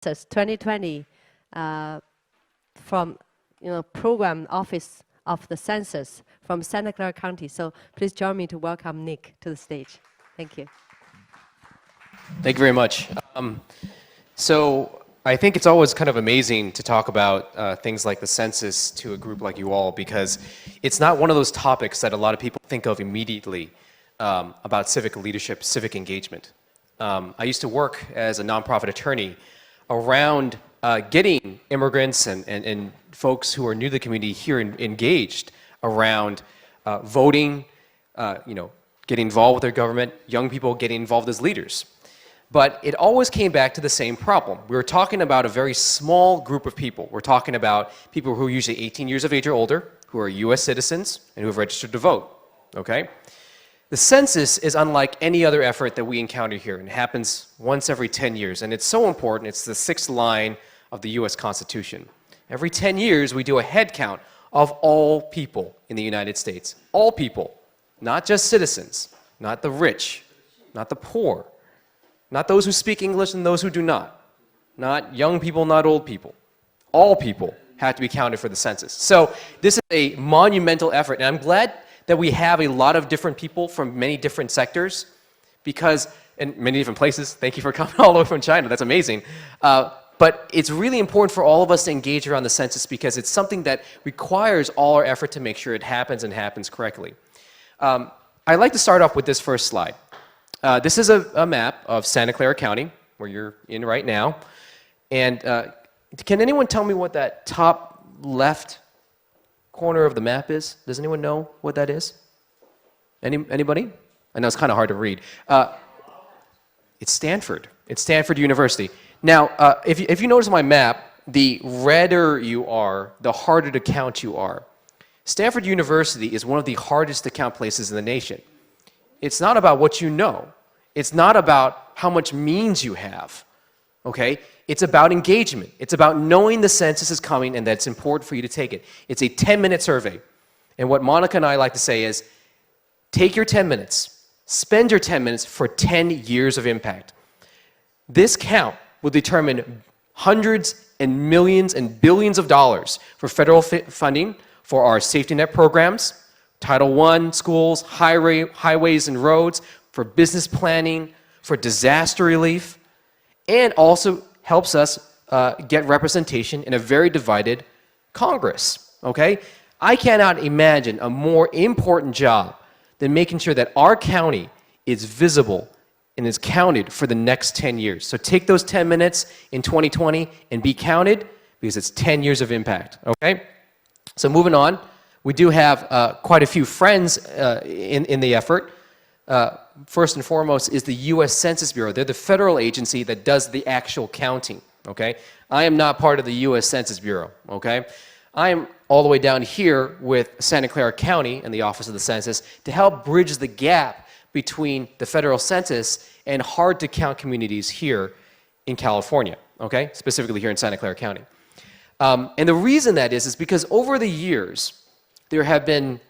Census 2020 from Program Office of the Census from Santa Clara County. So please join me to welcome Nick to the stage. Thank you. Thank you very much. So I think it's always kind of amazing to talk about things like the census to a group like you all, because it's not one of those topics that a lot of people think of immediately about civic leadership, civic engagement. I used to work as a nonprofit attorney around getting immigrants and folks who are new to the community here engaged around voting, getting involved with their government, young people getting involved as leaders. But it always came back to the same problem. We were talking about a very small group of people. We're talking about people who are usually 18 years of age or older, who are US citizens, and who have registered to vote, okay? The census is unlike any other effort that we encounter here, and it happens once every 10 years, and it's so important. It's the 6th line of the US Constitution. Every 10 years, we do a head count of all people in the United States. All people, not just citizens, not the rich, not the poor, not those who speak English and those who do not. Not young people, not old people. All people have to be counted for the census. So this is a monumental effort, and I'm glad that we have a lot of different people from many different sectors, because, in many different places. Thank you for coming all the way from China. That's amazing. But it's really important for all of us to engage around the census, because it's something that requires all our effort to make sure it happens and happens correctly. I'd like to start off with this first slide. This is a map of Santa Clara County, where you're in right now. And can anyone tell me what that top left corner of the map is? Does anyone know what that is? Anybody? I know it's kind of hard to read. It's Stanford. It's Stanford University. Now, if you notice my map, the redder you are, the harder to count you are. Stanford University is one of the hardest to count places in the nation. It's not about what you know. It's not about how much means you have, okay? It's about engagement. It's about knowing the census is coming and that it's important for you to take it. It's a 10-minute survey. And what Monica and I like to say is, take your 10 minutes, spend your 10 minutes for 10 years of impact. This count will determine hundreds and millions and billions of dollars for federal funding for our safety net programs, Title I schools, highways and roads, for business planning, for disaster relief, and also helps us get representation in a very divided Congress, okay? I cannot imagine a more important job than making sure that our county is visible and is counted for the next 10 years. So take those 10 minutes in 2020 and be counted, because it's 10 years of impact, okay? So moving on. We do have quite a few friends in the effort. First and foremost is the US Census Bureau. They're the federal agency that does the actual counting, okay? I am not part of the US Census Bureau, okay? I am all the way down here with Santa Clara County and the Office of the Census to help bridge the gap between the federal census and hard-to-count communities here in California, okay? Specifically here in Santa Clara County. And the reason that is because over the years, there have been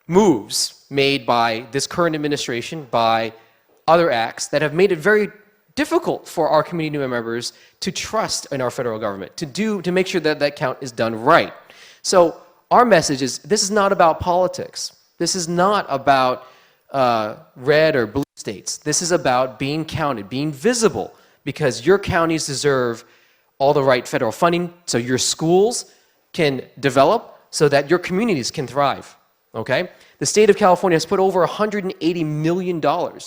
moves made by this current administration, by other acts, that have made it very difficult for our community members to trust in our federal government, to make sure that that count is done right. So our message is, this is not about politics. This is not about red or blue states. This is about being counted, being visible, because your counties deserve all the right federal funding so your schools can develop, so that your communities can thrive, okay? The state of California has put over $180 million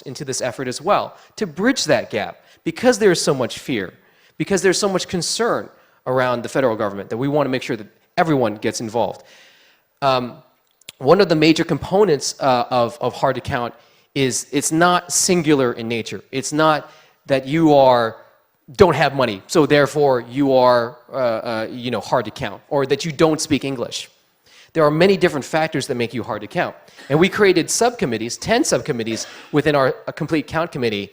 into this effort as well to bridge that gap, because there's so much fear, because there's so much concern around the federal government, that we want to make sure that everyone gets involved. One of the major components of Hart Account is it's not singular in nature. It's not that you don't have money, so therefore you are hard to count, or that you don't speak English. There are many different factors that make you hard to count. And we created subcommittees, 10 subcommittees within our Complete Count Committee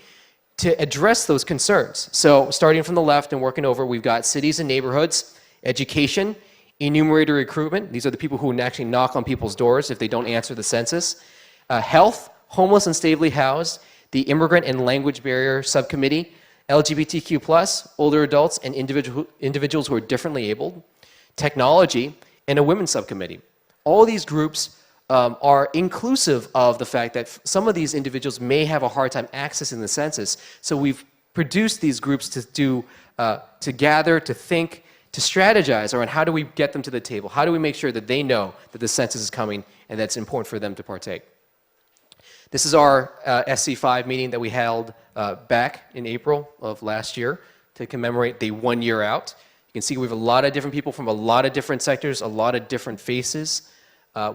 to address those concerns. So starting from the left and working over, we've got cities and neighborhoods, education, enumerator recruitment. These are the people who actually knock on people's doors if they don't answer the census. Health, homeless and stably housed, the immigrant and language barrier subcommittee, LGBTQ+, older adults, and individuals who are differently abled, technology, and a women's subcommittee. All these groups are inclusive of the fact that some of these individuals may have a hard time accessing the census. So we've produced these groups to gather, to think, to strategize around how do we get them to the table? How do we make sure that they know that the census is coming and that it's important for them to partake? This is our SC5 meeting that we held back in April of last year to commemorate the 1 year out. You can see we have a lot of different people from a lot of different sectors, a lot of different faces.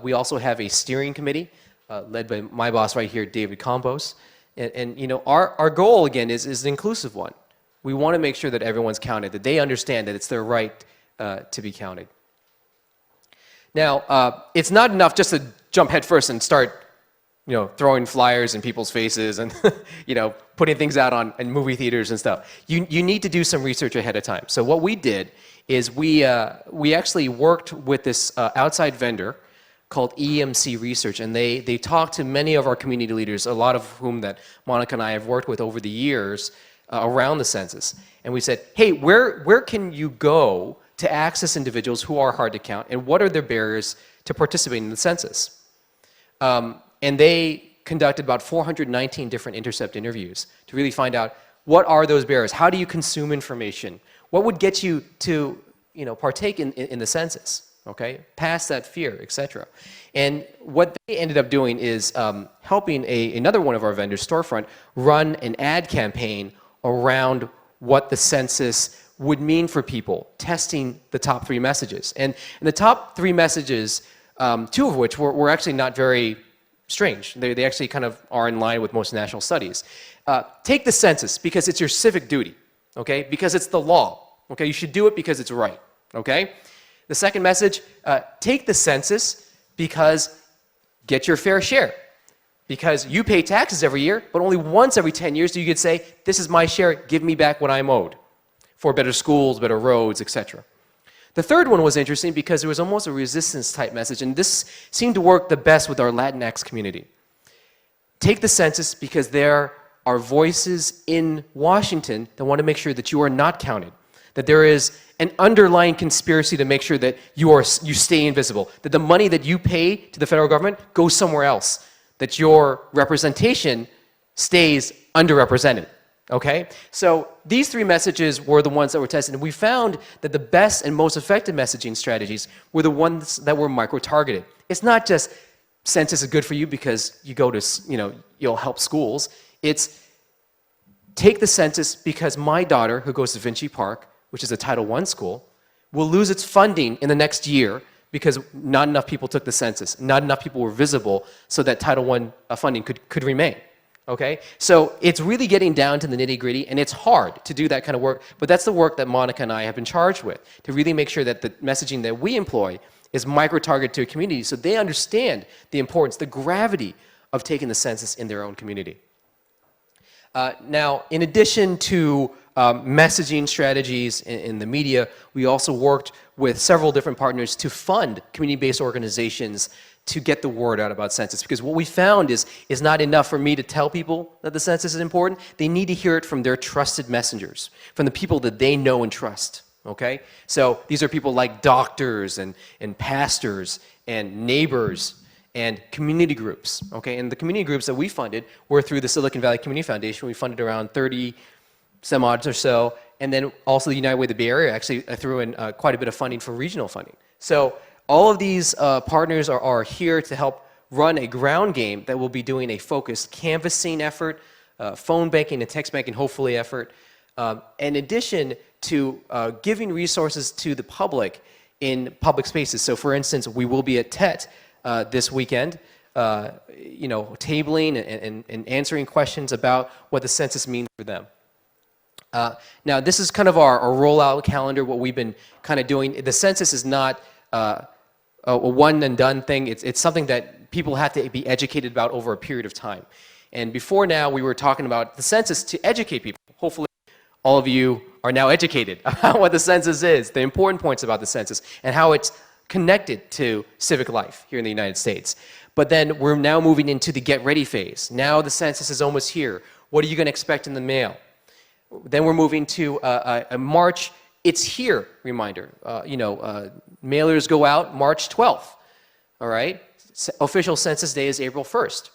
We also have a steering committee led by my boss right here, David Campos. And you know, our goal, again, is an inclusive one. We want to make sure that everyone's counted, that they understand that it's their right to be counted. Now, it's not enough just to jump headfirst and start, you know, throwing flyers in people's faces and, you know, putting things out in movie theaters and stuff. You need to do some research ahead of time. So what we did is we actually worked with this outside vendor called EMC Research, and they talked to many of our community leaders, a lot of whom that Monica and I have worked with over the years around the census. And we said, hey, where can you go to access individuals who are hard to count, and what are their barriers to participating in the census? And they conducted about 419 different intercept interviews to really find out what are those barriers, how do you consume information, what would get you to, you know, partake in the census, okay, past that fear, etc. And what they ended up doing is helping another one of our vendors, Storefront, run an ad campaign around what the census would mean for people, testing the top 3 messages. And the top 3 messages, 2 of which were actually not very strange. They actually kind of are in line with most national studies. Take the census because it's your civic duty, okay? Because it's the law, okay? You should do it because it's right, okay? The second message, take the census because get your fair share. Because you pay taxes every year, but only once every 10 years do you get to say, this is my share, give me back what I'm owed for better schools, better roads, etc. The third one was interesting because there was almost a resistance type message, and this seemed to work the best with our Latinx community. Take the census because there are voices in Washington that want to make sure that you are not counted, that there is an underlying conspiracy to make sure that you stay invisible, that the money that you pay to the federal government goes somewhere else, that your representation stays underrepresented. Okay, so these 3 messages were the ones that were tested, and we found that the best and most effective messaging strategies were the ones that were micro-targeted. It's not just census is good for you because you go to, you know, you'll help schools. It's take the census because my daughter, who goes to Vinci Park, which is a Title I school, will lose its funding in the next year because not enough people took the census, not enough people were visible so that Title I funding could remain. Okay, so it's really getting down to the nitty-gritty, and it's hard to do that kind of work, but that's the work that Monica and I have been charged with, to really make sure that the messaging that we employ is micro-targeted to a community so they understand the importance, the gravity of taking the census in their own community. Now, in addition to messaging strategies in the media, we also worked with several different partners to fund community-based organizations to get the word out about census, because what we found is not enough for me to tell people that the census is important. They need to hear it from their trusted messengers, from the people that they know and trust, okay? So these are people like doctors and pastors and neighbors and community groups, okay? And the community groups that we funded were through the Silicon Valley Community Foundation. We funded around 30 some odds or so, and then also the United Way of the Bay Area actually threw in quite a bit of funding for regional funding. So all of these partners are here to help run a ground game that will be doing a focused canvassing effort, phone banking and text banking, hopefully, effort, in addition to giving resources to the public in public spaces. So for instance, we will be at TET this weekend, you know, tabling and answering questions about what the census means for them. Now, this is kind of our rollout calendar, what we've been kind of doing. The census is not a one and done thing. It's something that people have to be educated about over a period of time. And before now, we were talking about the census to educate people. Hopefully, all of you are now educated about what the census is, the important points about the census, and how it's connected to civic life here in the United States. But then we're now moving into the get ready phase. Now the census is almost here. What are you going to expect in the mail? Then we're moving to a March, it's here reminder. Mailers go out March 12th, all right? Official census day is April 1st.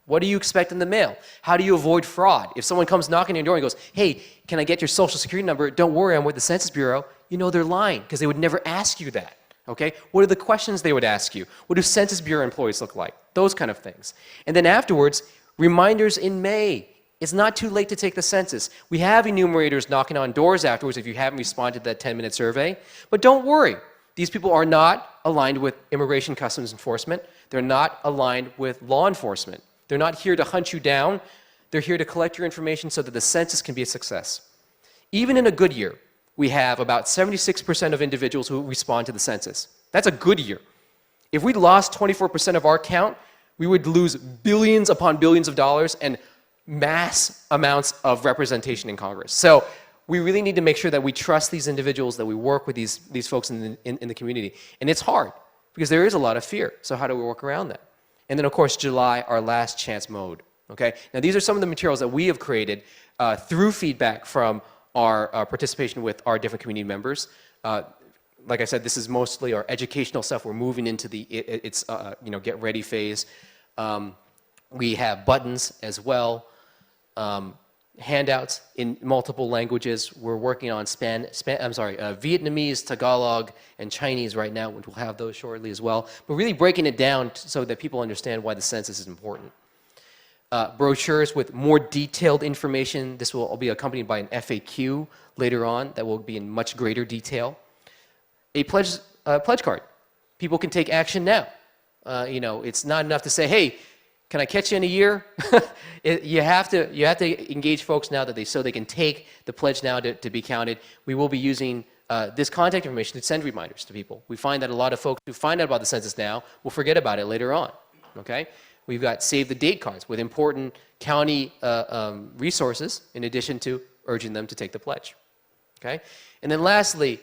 What do you expect in the mail? How do you avoid fraud? If someone comes knocking on your door and goes, hey, can I get your social security number? Don't worry, I'm with the Census Bureau. You know they're lying because they would never ask you that, okay? What are the questions they would ask you? What do Census Bureau employees look like? Those kind of things. And then afterwards, reminders in May. It's not too late to take the census. We have enumerators knocking on doors afterwards if you haven't responded to that 10-minute survey. But don't worry. These people are not aligned with Immigration Customs Enforcement. They're not aligned with law enforcement. They're not here to hunt you down. They're here to collect your information so that the census can be a success. Even in a good year, we have about 76% of individuals who respond to the census. That's a good year. If we lost 24% of our count, we would lose billions upon billions of dollars and mass amounts of representation in Congress. So we really need to make sure that we trust these individuals, that we work with these folks in the community. And it's hard because there is a lot of fear. So how do we work around that? And then, of course, July, our last chance mode. Okay? Now, these are some of the materials that we have created through feedback from our participation with our different community members. Like I said, this is mostly our educational stuff. We're moving into the get ready phase. We have buttons as well, handouts in multiple languages. We're working on Vietnamese, Tagalog, and Chinese right now, which we'll have those shortly as well. But really breaking it down so that people understand why the census is important. Brochures with more detailed information. This will be accompanied by an FAQ later on that will be in much greater detail. A pledge card. People can take action now. It's not enough to say, hey, can I catch you in a year? You have to engage folks now so they can take the pledge now to be counted. We will be using this contact information to send reminders to people. We find that a lot of folks who find out about the census now will forget about it later on. Okay? We've got save the date cards with important county resources in addition to urging them to take the pledge. Okay? And then lastly,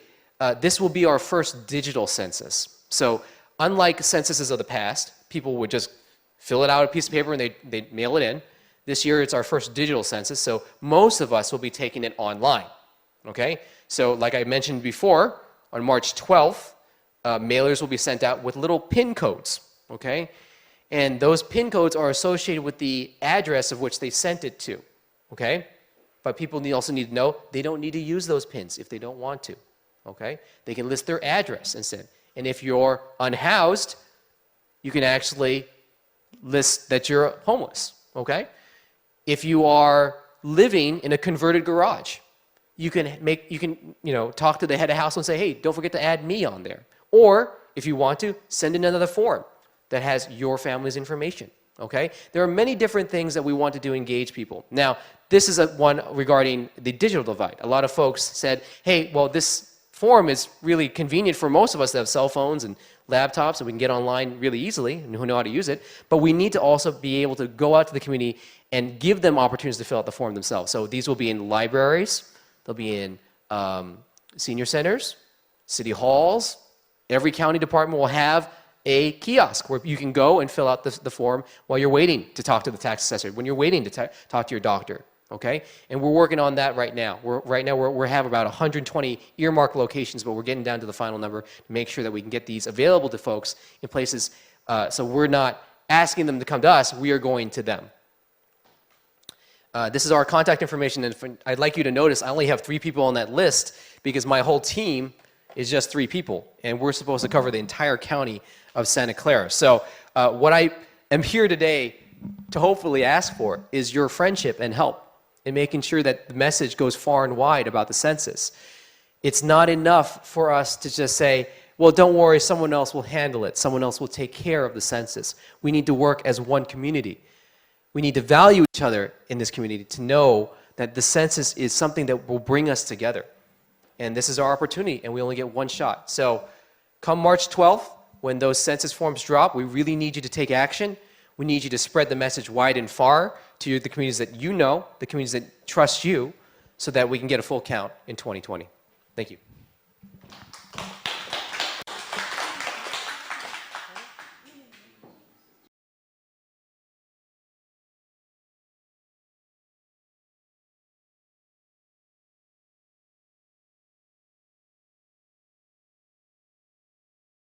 this will be our first digital census. So unlike censuses of the past, people would just fill it out on a piece of paper and they'd mail it in. This year it's our first digital census, so most of us will be taking it online. Okay? So like I mentioned before, on March 12th, mailers will be sent out with little PIN codes. Okay? And those PIN codes are associated with the address of which they sent it to. Okay? But people also need to know they don't need to use those PINs if they don't want to. Okay? They can list their address instead. And if you're unhoused, you can actually list that you're homeless. Okay? If you are living in a converted garage, you can talk to the head of house and say, hey, don't forget to add me on there. Or if you want to, send in another form that has your family's information. Okay? There are many different things that we want to do to engage people. Now, this is one regarding the digital divide. A lot of folks said, hey, well, this form is really convenient for most of us that have cell phones and laptops and we can get online really easily and who know how to use it. But we need to also be able to go out to the community and give them opportunities to fill out the form themselves. So these will be in libraries, they'll be in senior centers, city halls. Every county department will have a kiosk where you can go and fill out the form while you're waiting to talk to the tax assessor, when you're waiting to talk to your doctor. Okay? And we're working on that right now. We have about 120 earmarked locations, but we're getting down to the final number to make sure that we can get these available to folks in places so we're not asking them to come to us, we are going to them. This is our contact information, and I'd like you to notice I only have 3 people on that list because my whole team is just 3 people, and we're supposed to cover the entire county of Santa Clara. So what I am here today to hopefully ask for is your friendship and help in making sure that the message goes far and wide about the census. It's not enough for us to just say, well, don't worry, someone else will handle it. Someone else will take care of the census. We need to work as one community. We need to value each other in this community to know that the census is something that will bring us together. And this is our opportunity, and we only get one shot. So come March 12th, when those census forms drop, we really need you to take action. We need you to spread the message wide and far to the communities that you know, the communities that trust you, so that we can get a full count in 2020. Thank you.